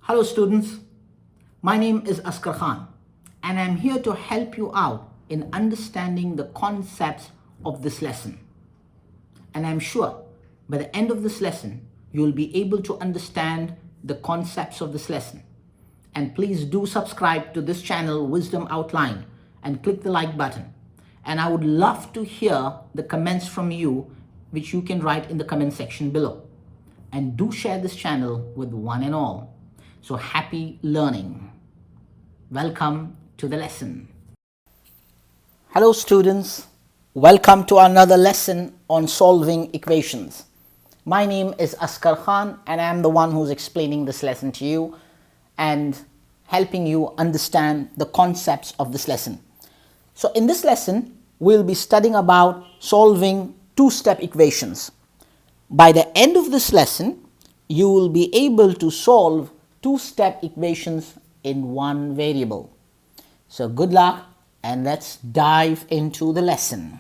Hello students, my name is Askar Khan and I'm here to help you out in understanding the concepts of this lesson. And I'm sure by the end of this lesson, you will be able to understand the concepts of this lesson. And please do subscribe to this channel, Wisdom Outline, and click the like button. And I would love to hear the comments from you, which you can write in the comment section below. And do share this channel with one and all. So happy learning. Welcome to the lesson. Hello students, welcome to another lesson on solving equations. My name is Askar Khan and I am the one who's explaining this lesson to you and helping you understand the concepts of this lesson. So in this lesson, we'll be studying about solving two-step equations. By the end of this lesson, you will be able to solve two-step equations in one variable. So good luck and let's dive into the lesson.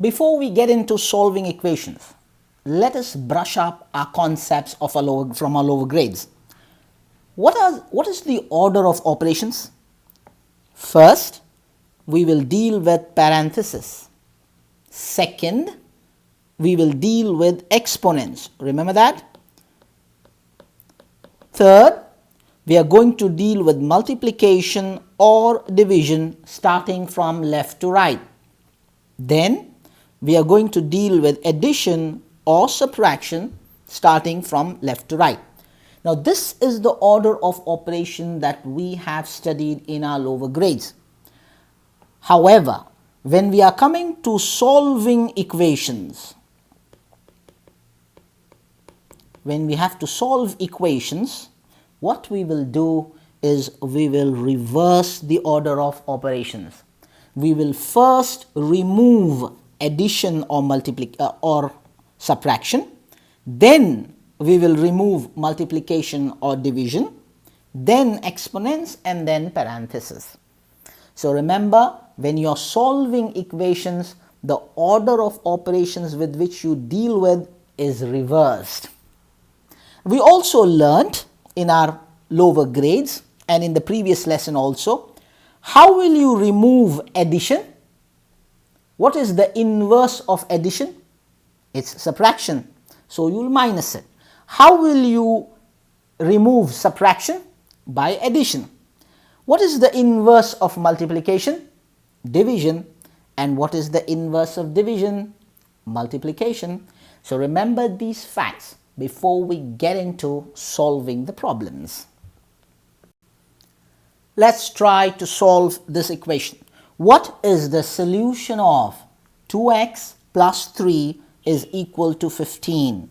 Before we get into solving equations, let us brush up our concepts of from our lower grades. What is the order of operations? First, we will deal with parentheses. Second, we will deal with exponents. Remember that? Third, we are going to deal with multiplication or division starting from left to right. Then, we are going to deal with addition or subtraction starting from left to right. Now, this is the order of operation that we have studied in our lower grades. However, when we are coming to solving equations, when we have to solve equations, what we will do is we will reverse the order of operations. We will first remove addition or subtraction. Then we will remove multiplication or division. Then exponents and then parentheses. So remember, when you are solving equations, the order of operations with which you deal with is reversed. We also learnt in our lower grades and in the previous lesson also, how will you remove addition? What is the inverse of addition? It's subtraction. So you will minus it. How will you remove subtraction? By addition. What is the inverse of multiplication? Division. And what is the inverse of division? Multiplication. So remember these facts before we get into solving the problems. Let's try to solve this equation. What is the solution of 2x plus 3 is equal to 15?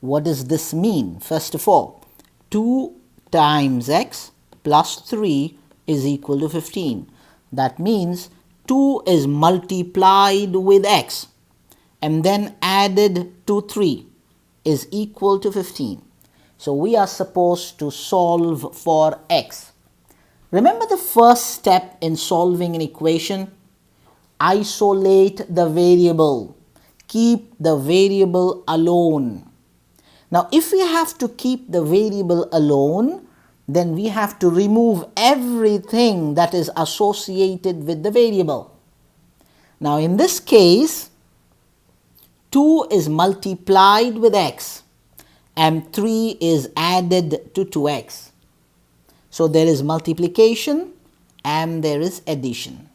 What does this mean? First of all, 2 times x plus 3 is equal to 15. That means 2 is multiplied with x and then added to 3 is equal to 15. So we are supposed to solve for x. Remember the first step in solving an equation? Isolate the variable. Keep the variable alone. Now if we have to keep the variable alone, then we have to remove everything that is associated with the variable. Now in this case, 2 is multiplied with x and 3 is added to 2x. So there is multiplication and there is addition.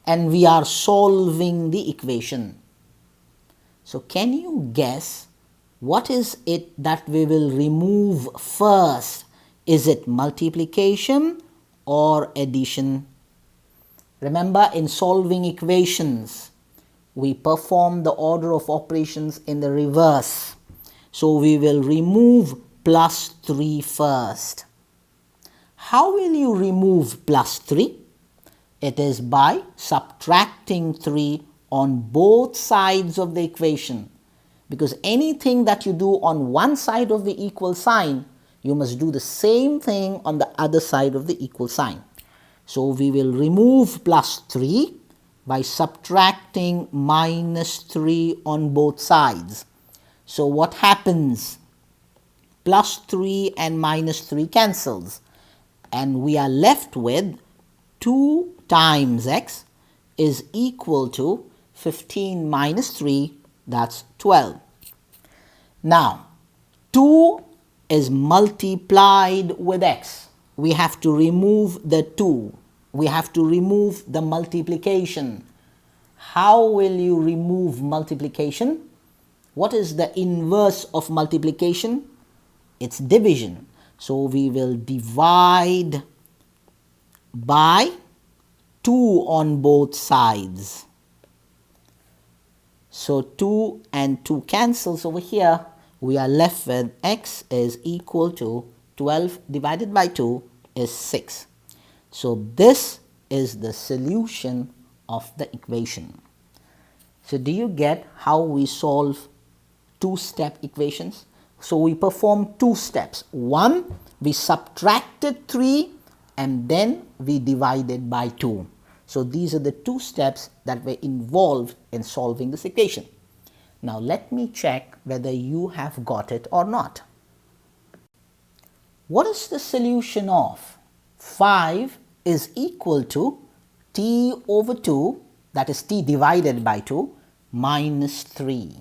And we are solving the equation. So can you guess what is it that we will remove first? Is it multiplication or addition? Remember, in solving equations, we perform the order of operations in the reverse. So we will remove plus 3 first. How will you remove plus 3? It is by subtracting 3 on both sides of the equation. Because anything that you do on one side of the equal sign, you must do the same thing on the other side of the equal sign. So we will remove plus 3 by subtracting minus 3 on both sides. So what happens? plus 3 and minus 3 cancels, and we are left with 2 times x is equal to 15 minus 3, that's 12. Now, 2 is multiplied with x. We have to remove the 2. We have to remove the multiplication. How will you remove multiplication? What is the inverse of multiplication? It's division. So we will divide by 2 on both sides. So 2 and 2 cancels over here. We are left with x is equal to 12 divided by 2 is 6. So this is the solution of the equation. So do you get how we solve two-step equations? So we perform 2 steps. One, we subtracted 3 and then we divided by 2. So these are the 2 steps that were involved in solving this equation. Now let me check whether you have got it or not. What is the solution of 5 is equal to t over 2, that is t divided by 2, minus 3?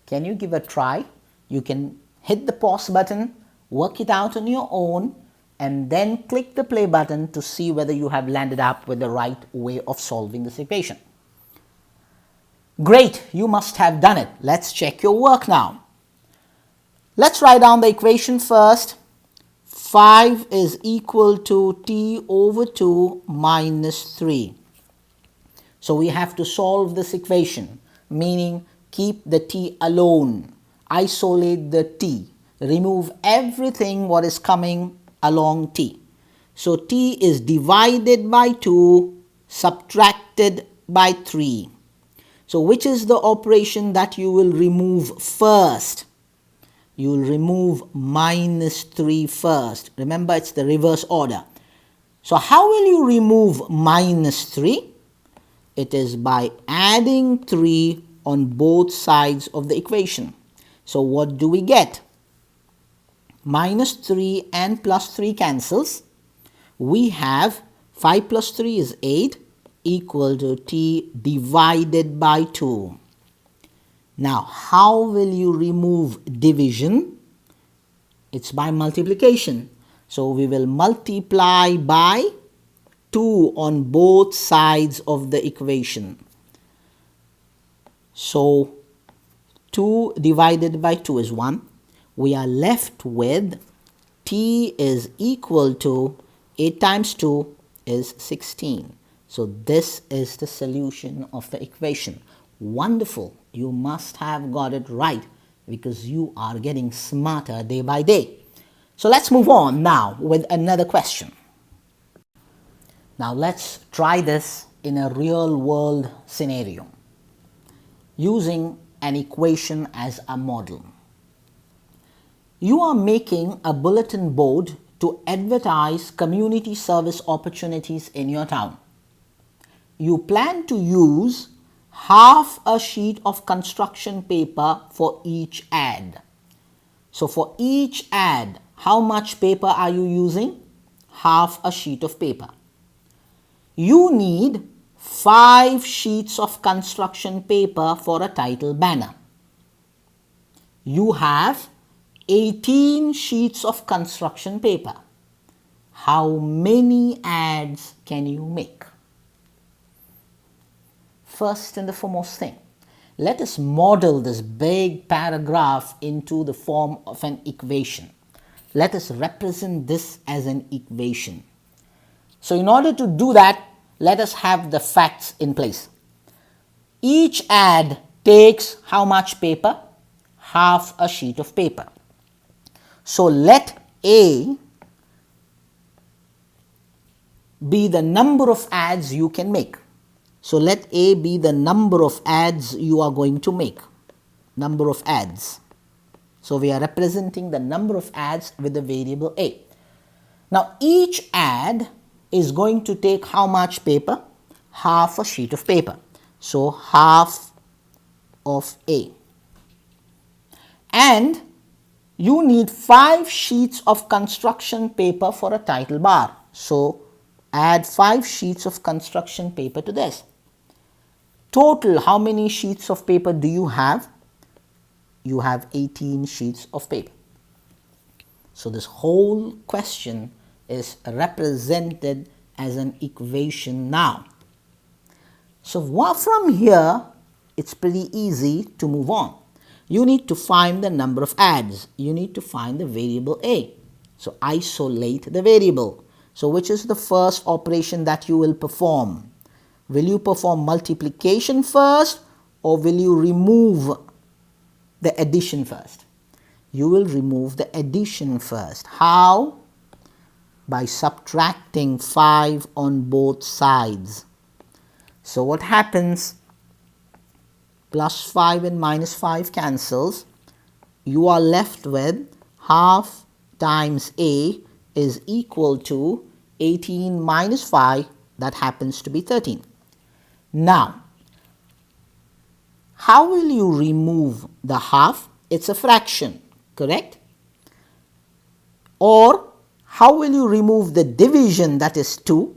Can you give a try? You can hit the pause button, work it out on your own, and then click the play button to see whether you have landed up with the right way of solving this equation. Great, you must have done it. Let's check your work now. Let's write down the equation first. 5 is equal to t over 2 minus 3. So we have to solve this equation, meaning keep the t alone, isolate the t, remove everything what is coming along t. So t is divided by 2, subtracted by 3. So which is the operation that you will remove first? You will remove minus 3 first. Remember, it's the reverse order. So how will you remove minus 3? It is by adding 3 on both sides of the equation. So what do we get? Minus 3 and plus 3 cancels. We have 5 plus 3 is 8 equal to t divided by 2. Now, how will you remove division? It's by multiplication. So we will multiply by 2 on both sides of the equation. So 2 divided by 2 is 1. We are left with t is equal to 8 times 2 is 16. So this is the solution of the equation. Wonderful. You must have got it right because you are getting smarter day by day. So let's move on now with another question. Now let's try this in a real world scenario using an equation as a model. You are making a bulletin board to advertise community service opportunities in your town. You plan to use half a sheet of construction paper for each ad. So for each ad, how much paper are you using? Half a sheet of paper. You need 5 sheets of construction paper for a title banner. You have 18 sheets of construction paper. How many ads can you make? First and the foremost thing, let us model this big paragraph into the form of an equation. Let us represent this as an equation. So in order to do that, let us have the facts in place. Each ad takes how much paper? Half a sheet of paper. So let A be the number of ads you can make. So let A be the number of ads you are going to make. Number of ads. So we are representing the number of ads with the variable A. Now each ad is going to take how much paper? Half a sheet of paper. So half of A. And you need 5 sheets of construction paper for a title bar. So add 5 sheets of construction paper to this. Total, how many sheets of paper do you have? You have 18 sheets of paper. So this whole question is represented as an equation now. So from here, it's pretty easy to move on. You need to find the number of adds. You need to find the variable A. So isolate the variable. So which is the first operation that you will perform? Will you perform multiplication first, or will you remove the addition first? You will remove the addition first. How? By subtracting 5 on both sides. So what happens? Plus 5 and minus 5 cancels. You are left with half times A is equal to 18 minus 5, that happens to be 13. Now, how will you remove the half? It's a fraction, correct? Or how will you remove the division, that is 2?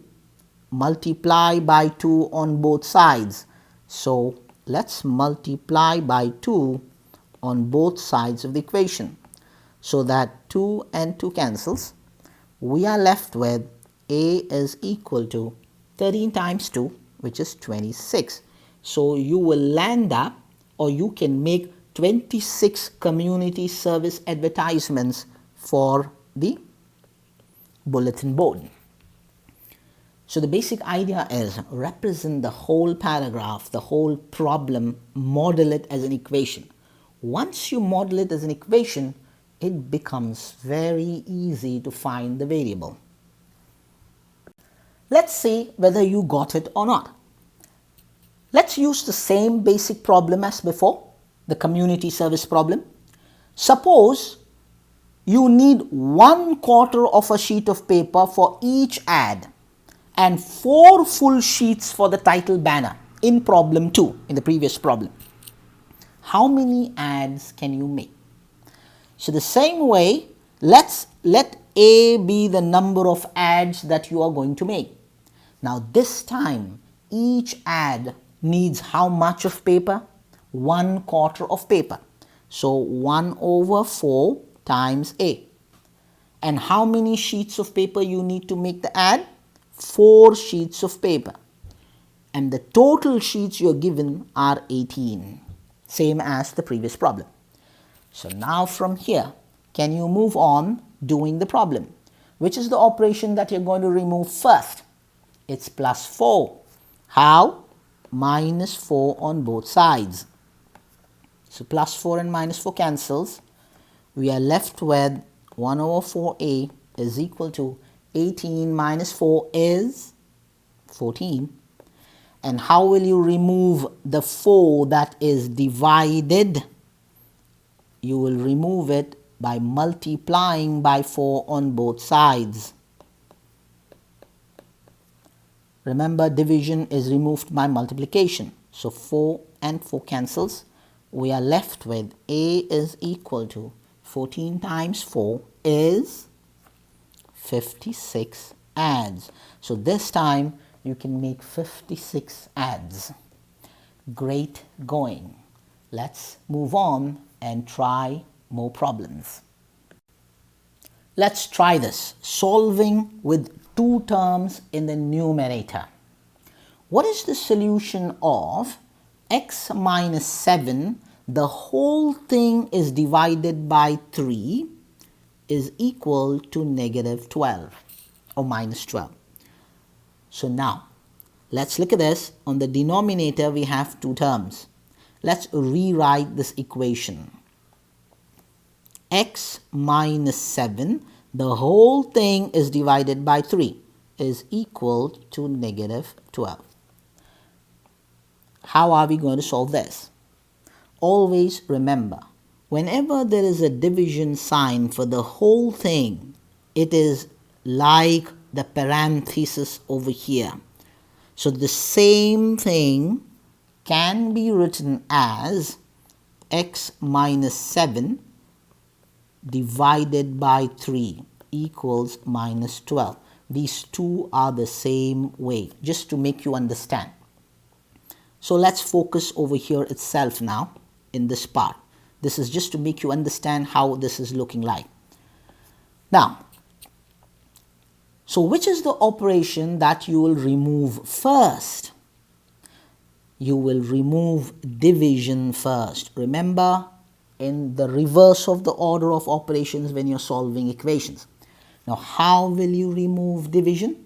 Multiply by 2 on both sides. So let's multiply by 2 on both sides of the equation. So that 2 and 2 cancels. We are left with A is equal to 13 times 2, which is 26. So you will land up, or you can make 26 community service advertisements for the bulletin board. So the basic idea is represent the whole paragraph, the whole problem, model it as an equation. Once you model it as an equation, it becomes very easy to find the variable. Let's see whether you got it or not. Let's use the same basic problem as before, the community service problem. Suppose you need 1/4 of a sheet of paper for each ad and 4 full sheets for the title banner in problem 2, in the previous problem. How many ads can you make? So the same way, let A be the number of ads that you are going to make. Now this time, each ad needs how much of paper? 1/4 of paper. So 1/4 times A. And how many sheets of paper you need to make the ad? 4 sheets of paper. And the total sheets you are given are 18. Same as the previous problem. So now from here, can you move on doing the problem? Which is the operation that you're going to remove first? It's plus 4. How? Minus 4 on both sides. So plus 4 and minus 4 cancels. We are left with 1/4A is equal to 18 minus 4 is 14. And how will you remove the 4 that is divided? You will remove it by multiplying by 4 on both sides. Remember, division is removed by multiplication. So 4 and 4 cancels. We are left with A is equal to 14 times 4 is 56 ads. So this time you can make 56 ads. Great going. Let's move on and try more problems. Let's try this, solving with 2 terms in the numerator. What is the solution of x minus 7, the whole thing is divided by 3, is equal to negative 12 or minus 12. So now, let's look at this. On the denominator, we have 2 terms. Let's rewrite this equation. X minus 7, the whole thing is divided by 3, is equal to negative 12. How are we going to solve this? Always remember, whenever there is a division sign for the whole thing, it is like the parenthesis over here. So the same thing can be written as x minus 7 divided by 3 equals minus 12. These two are the same way, just to make you understand. So let's focus over here itself now in this part. This is just to make you understand how this is looking like. Now, so which is the operation that you will remove first? You will remove division first. Remember, in the reverse of the order of operations when you're solving equations. Now, how will you remove division?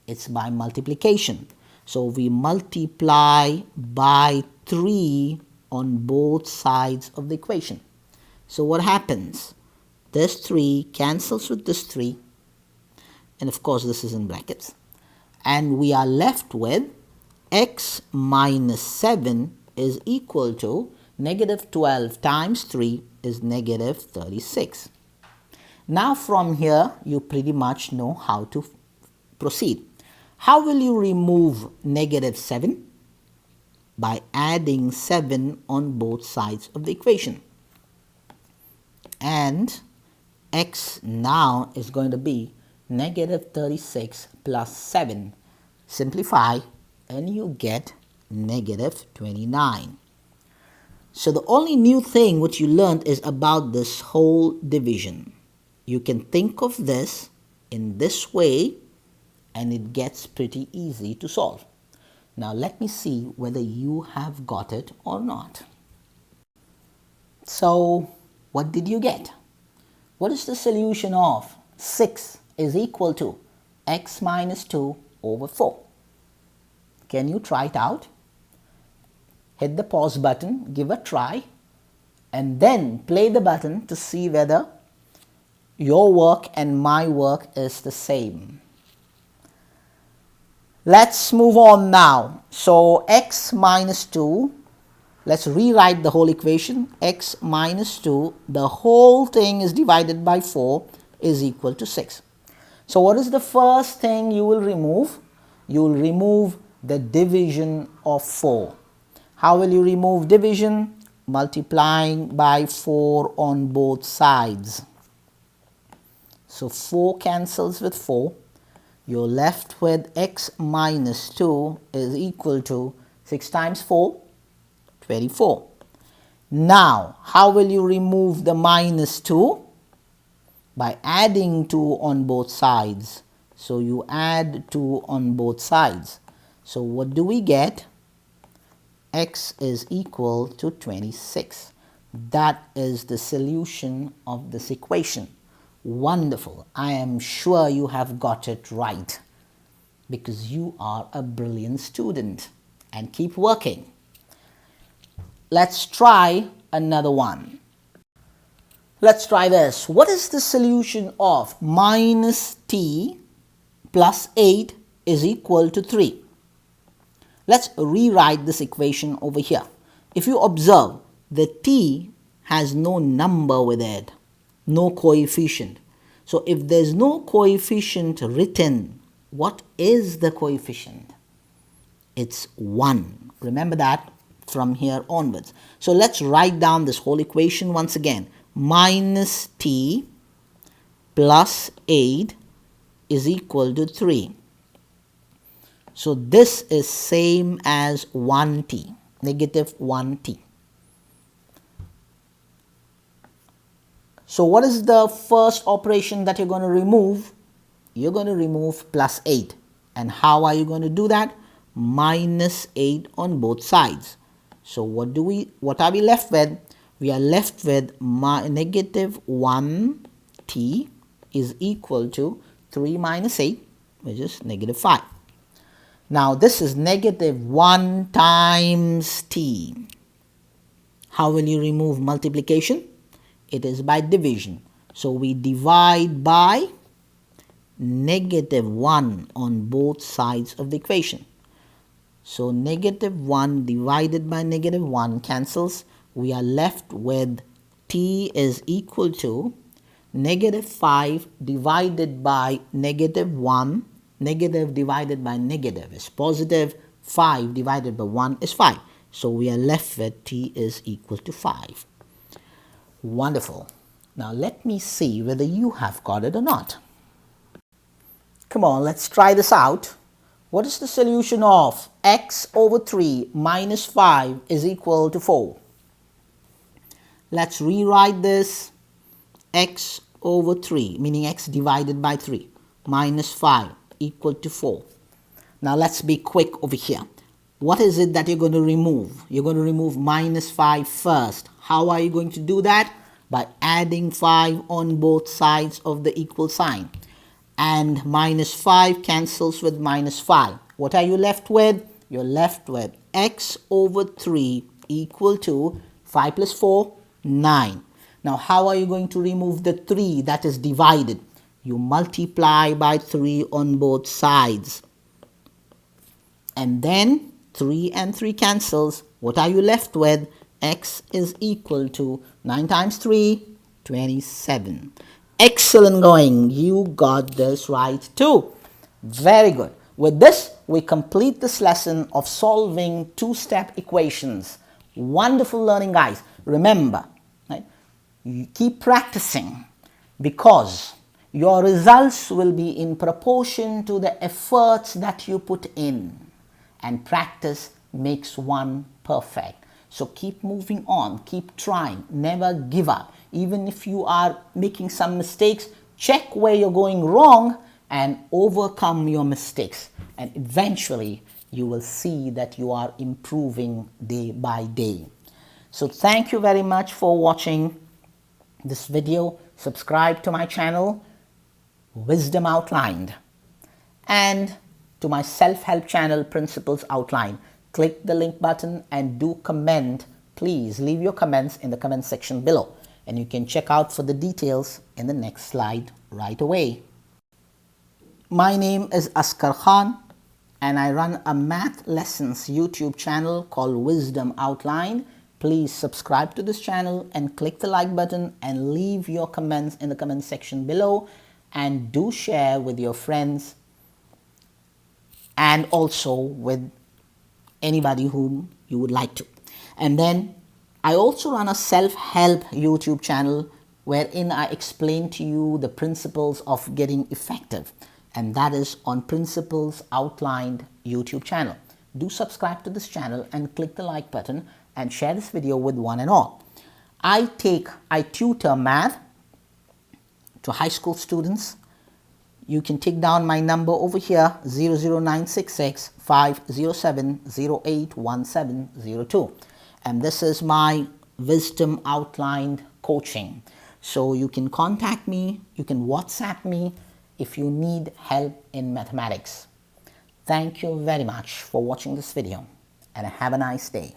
It's by multiplication. So we multiply by 3 on both sides of the equation. So what happens? This 3 cancels with this 3, and of course this is in brackets, and we are left with x minus 7 is equal to negative 12 times 3 is negative 36. Now from here you pretty much know how to proceed. How will you remove negative 7? By adding 7 on both sides of the equation. And x now is going to be negative 36 plus 7. Simplify and you get negative 29. So the only new thing which you learned is about this whole division. You can think of this in this way and it gets pretty easy to solve. Now let me see whether you have got it or not. So what did you get? What is the solution of 6 is equal to x minus 2 over 4? Can you try it out? Hit the pause button, give a try, and then play the button to see whether your work and my work is the same. Let's move on now. So x minus 2, let's rewrite the whole equation. X minus 2, the whole thing is divided by 4 is equal to 6. So what is the first thing you will remove? You will remove the division of 4. How will you remove division? Multiplying by 4 on both sides. So 4 cancels with 4. You're left with x minus 2 is equal to 6 times 4, 24. Now, how will you remove the minus 2? By adding 2 on both sides. So you add 2 on both sides. So what do we get? X is equal to 26. That is the solution of this equation. Wonderful. I am sure you have got it right because you are a brilliant student, and keep working. Let's try another one. Let's try this. What is the solution of minus t plus 8 is equal to 3? Let's rewrite this equation over here. If you observe, the t has no number with it, no coefficient. So if there's no coefficient written, what is the coefficient? It's 1. Remember that from here onwards. So let's write down this whole equation once again. Minus t plus 8 is equal to 3. So this is same as 1t, negative 1t. So what is the first operation that you're going to remove? You're going to remove plus 8. And how are you going to do that? Minus 8 on both sides. So what are we left with? We are left with negative 1t is equal to 3 minus 8, which is negative 5. Now this is negative 1 times t. How will you remove multiplication? It is by division. So we divide by negative 1 on both sides of the equation. So negative 1 divided by negative 1 cancels. We are left with t is equal to negative 5 divided by negative 1. Negative divided by negative is positive. 5 divided by 1 is 5. So we are left with t is equal to 5. Wonderful. Now let me see whether you have got it or not. Come on, let's try this out. What is the solution of x over 3 minus 5 is equal to 4? Let's rewrite this. X over 3, meaning x divided by 3, minus 5 equal to 4. Now let's be quick over here. What is it that you're going to remove? You're going to remove minus 5 first. How are you going to do that? By adding 5 on both sides of the equal sign. And minus 5 cancels with minus 5. What are you left with? You're left with x over 3 equal to 5 plus 4, 9. Now how are you going to remove the 3 that is divided? You multiply by 3 on both sides. And then 3 and 3 cancels. What are you left with? X is equal to 9 times 3, 27. Excellent going. You got this right too. Very good. With this, we complete this lesson of solving two-step equations. Wonderful learning, guys. Remember, right, you keep practicing because your results will be in proportion to the efforts that you put in. And practice makes one perfect. So keep moving on, keep trying, never give up. Even if you are making some mistakes, check where you're going wrong and overcome your mistakes. And eventually you will see that you are improving day by day. So thank you very much for watching this video. Subscribe to my channel, Wisdom Outlined, and to my self-help channel, Principles Outlined. Click the link button and do comment. Please leave your comments in the comment section below. And you can check out for the details in the next slide right away. My name is Askar Khan and I run a math lessons YouTube channel called Wisdom Outlined. Please subscribe to this channel and click the like button and leave your comments in the comment section below. And do share with your friends and also with anybody whom you would like to. And then I also run a self-help YouTube channel wherein I explain to you the principles of getting effective, and that is on Principles Outlined YouTube channel. Do subscribe to this channel and click the like button and share this video with one and all. I tutor math to high school students. You can take down my number over here, 00966 507 081702. And this is my Wisdom Outlined coaching. So you can contact me, you can WhatsApp me if you need help in mathematics. Thank you very much for watching this video and have a nice day.